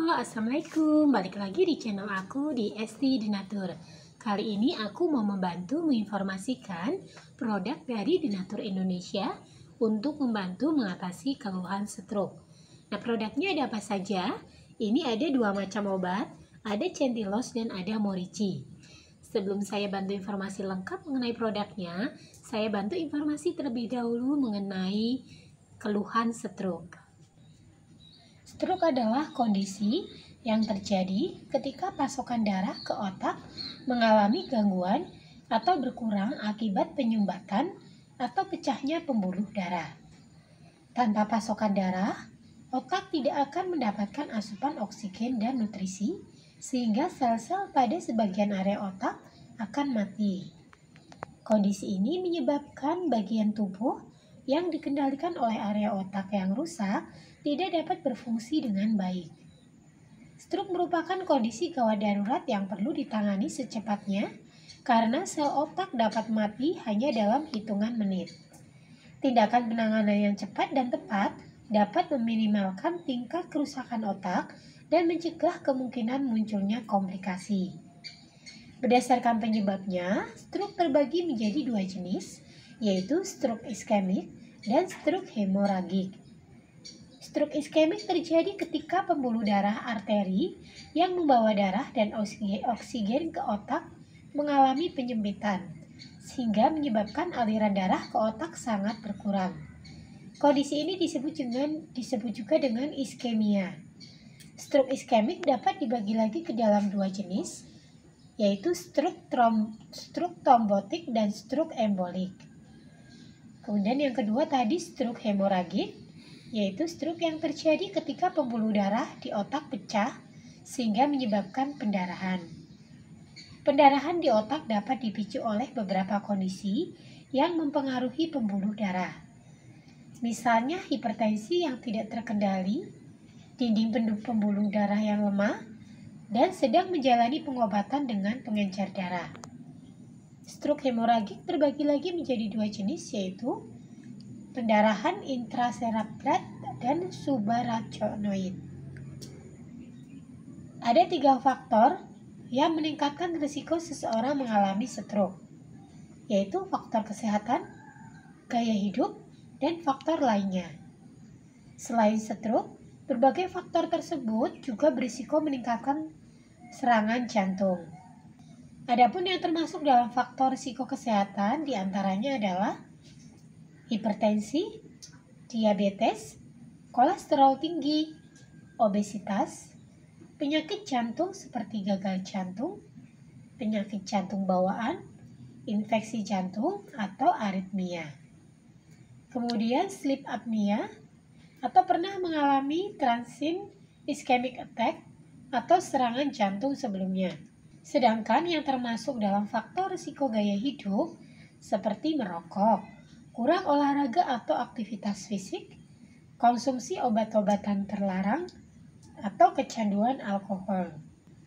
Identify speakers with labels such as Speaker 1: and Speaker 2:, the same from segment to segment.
Speaker 1: Halo, assalamualaikum. Balik lagi di channel aku di Esti Denatur. Kali ini aku mau membantu menginformasikan produk dari Denatur Indonesia untuk membantu mengatasi keluhan stroke. Nah, produknya ada apa saja? Ini ada dua macam obat, ada Centilos dan ada Morici. Sebelum saya bantu informasi lengkap mengenai produknya, saya bantu informasi terlebih dahulu mengenai keluhan stroke. Stroke adalah kondisi yang terjadi ketika pasokan darah ke otak mengalami gangguan atau berkurang akibat penyumbatan atau pecahnya pembuluh darah. Tanpa pasokan darah, otak tidak akan mendapatkan asupan oksigen dan nutrisi, sehingga sel-sel pada sebagian area otak akan mati. Kondisi ini menyebabkan bagian tubuh yang dikendalikan oleh area otak yang rusak tidak dapat berfungsi dengan baik. Stroke merupakan kondisi gawat darurat yang perlu ditangani secepatnya karena sel otak dapat mati hanya dalam hitungan menit. Tindakan penanganan yang cepat dan tepat dapat meminimalkan tingkat kerusakan otak dan mencegah kemungkinan munculnya komplikasi. Berdasarkan penyebabnya, stroke terbagi menjadi dua jenis, yaitu stroke iskemik dan stroke hemoragik. Stroke iskemik terjadi ketika pembuluh darah arteri yang membawa darah dan oksigen ke otak mengalami penyempitan, sehingga menyebabkan aliran darah ke otak sangat berkurang. Kondisi ini disebut juga dengan iskemia. Stroke iskemik dapat dibagi lagi ke dalam dua jenis, yaitu stroke trombotik dan stroke embolik. Kemudian yang kedua tadi stroke hemoragik, yaitu stroke yang terjadi ketika pembuluh darah di otak pecah sehingga menyebabkan pendarahan. Pendarahan di otak dapat dipicu oleh beberapa kondisi yang mempengaruhi pembuluh darah. Misalnya hipertensi yang tidak terkendali, dinding pembuluh darah yang lemah, dan sedang menjalani pengobatan dengan pengencer darah. Stroke hemoragik terbagi lagi menjadi dua jenis, yaitu pendarahan intracerebral dan subarachnoid. Ada 3 faktor yang meningkatkan risiko seseorang mengalami stroke, yaitu faktor kesehatan, gaya hidup, dan faktor lainnya. Selain stroke, berbagai faktor tersebut juga berisiko meningkatkan serangan jantung. Adapun yang termasuk dalam faktor risiko kesehatan diantaranya adalah hipertensi, diabetes, kolesterol tinggi, obesitas, penyakit jantung seperti gagal jantung, penyakit jantung bawaan, infeksi jantung, atau aritmia. Kemudian sleep apnea atau pernah mengalami transient ischemic attack atau serangan jantung sebelumnya. Sedangkan yang termasuk dalam faktor risiko gaya hidup seperti merokok, kurang olahraga atau aktivitas fisik, konsumsi obat-obatan terlarang, atau kecanduan alkohol.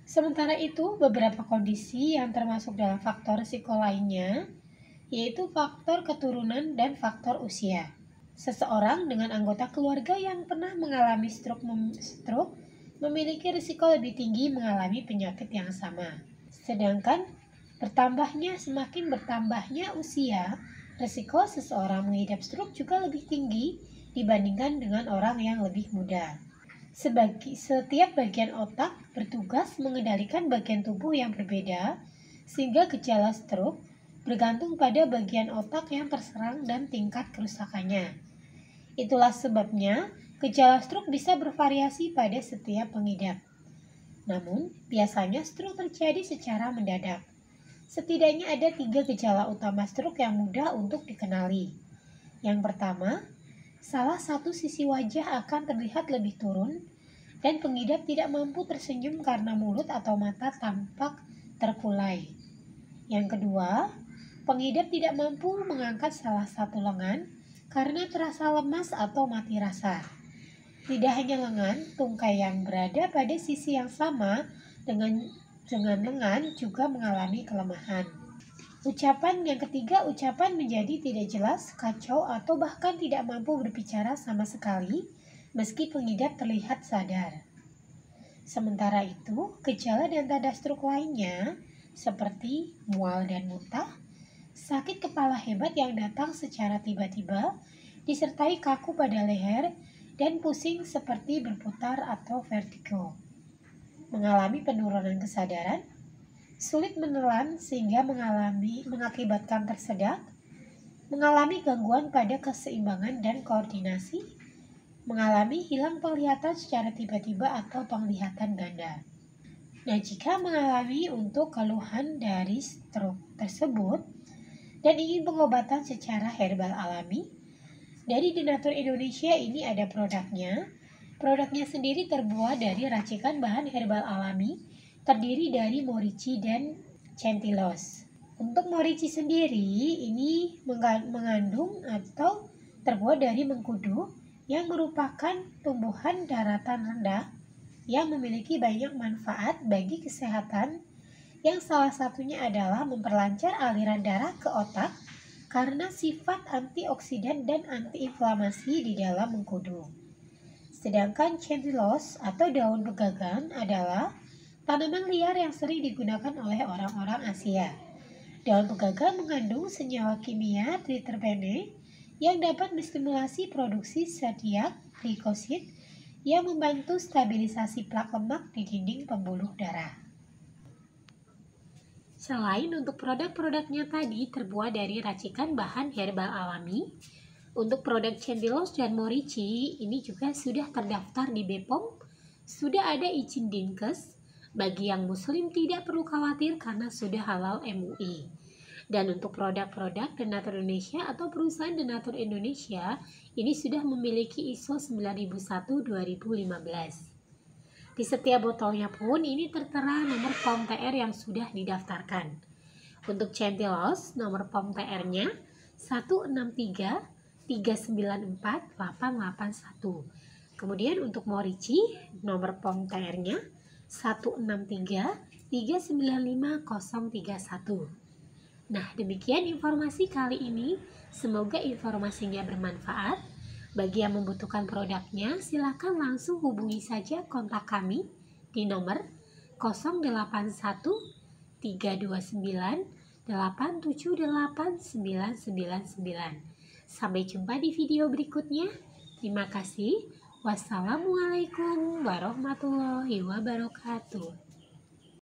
Speaker 1: Sementara itu, beberapa kondisi yang termasuk dalam faktor risiko lainnya, yaitu faktor keturunan dan faktor usia. Seseorang dengan anggota keluarga yang pernah mengalami stroke memiliki risiko lebih tinggi mengalami penyakit yang sama. Sedangkan semakin bertambahnya usia, risiko seseorang mengidap stroke juga lebih tinggi dibandingkan dengan orang yang lebih muda. Setiap bagian otak bertugas mengendalikan bagian tubuh yang berbeda, sehingga gejala stroke bergantung pada bagian otak yang terserang dan tingkat kerusakannya. Itulah sebabnya gejala stroke bisa bervariasi pada setiap pengidap. Namun, biasanya stroke terjadi secara mendadak. Setidaknya ada 3 gejala utama stroke yang mudah untuk dikenali. Yang pertama, salah satu sisi wajah akan terlihat lebih turun dan pengidap tidak mampu tersenyum karena mulut atau mata tampak terkulai. Yang kedua, pengidap tidak mampu mengangkat salah satu lengan karena terasa lemas atau mati rasa. Tidak hanya lengan, tungkai yang berada pada sisi yang sama dengan lengan juga mengalami kelemahan. Yang ketiga, ucapan menjadi tidak jelas, kacau, atau bahkan tidak mampu berbicara sama sekali meski pengidap terlihat sadar. Sementara itu, gejala dan tanda stroke lainnya seperti mual dan muntah, sakit kepala hebat yang datang secara tiba-tiba, disertai kaku pada leher dan pusing seperti berputar atau vertigo. Mengalami penurunan kesadaran, sulit menelan sehingga mengakibatkan tersedak, mengalami gangguan pada keseimbangan dan koordinasi, mengalami hilang penglihatan secara tiba-tiba atau penglihatan ganda. Nah, jika mengalami untuk keluhan dari stroke tersebut dan ingin pengobatan secara herbal alami, dari Denatur Indonesia ini ada produknya. Produknya sendiri terbuat dari racikan bahan herbal alami, terdiri dari morici dan centillos. Untuk morici sendiri, ini mengandung atau terbuat dari mengkudu, yang merupakan tumbuhan daratan rendah yang memiliki banyak manfaat bagi kesehatan, yang salah satunya adalah memperlancar aliran darah ke otak karena sifat antioksidan dan antiinflamasi di dalam mengkudu. Sedangkan centillos atau daun pegagan adalah tanaman liar yang sering digunakan oleh orang-orang Asia. Daun pegagan mengandung senyawa kimia triterpene yang dapat menstimulasi produksi zodiak glikosid yang membantu stabilisasi plak lemak di dinding pembuluh darah. Selain untuk produk-produknya tadi terbuat dari racikan bahan herbal alami, untuk produk centillos dan morici ini juga sudah terdaftar di BPOM, sudah ada izin Dinkes. Bagi yang muslim tidak perlu khawatir karena sudah halal MUI. Dan untuk produk-produk Denatur Indonesia atau perusahaan Denatur Indonesia ini sudah memiliki ISO 9001-2015. Di setiap botolnya pun ini tertera nomor POM TR yang sudah didaftarkan. Untuk centillos, nomor POM TR-nya 163394881. Kemudian untuk morici, nomor POM TR-nya 163395031. Nah, demikian informasi kali ini. Semoga informasinya bermanfaat. Bagi yang membutuhkan produknya, silakan langsung hubungi saja kontak kami di nomor 081 329 878 999. Sampai jumpa di video berikutnya. Terima kasih. Wassalamualaikum warahmatullahi wabarakatuh.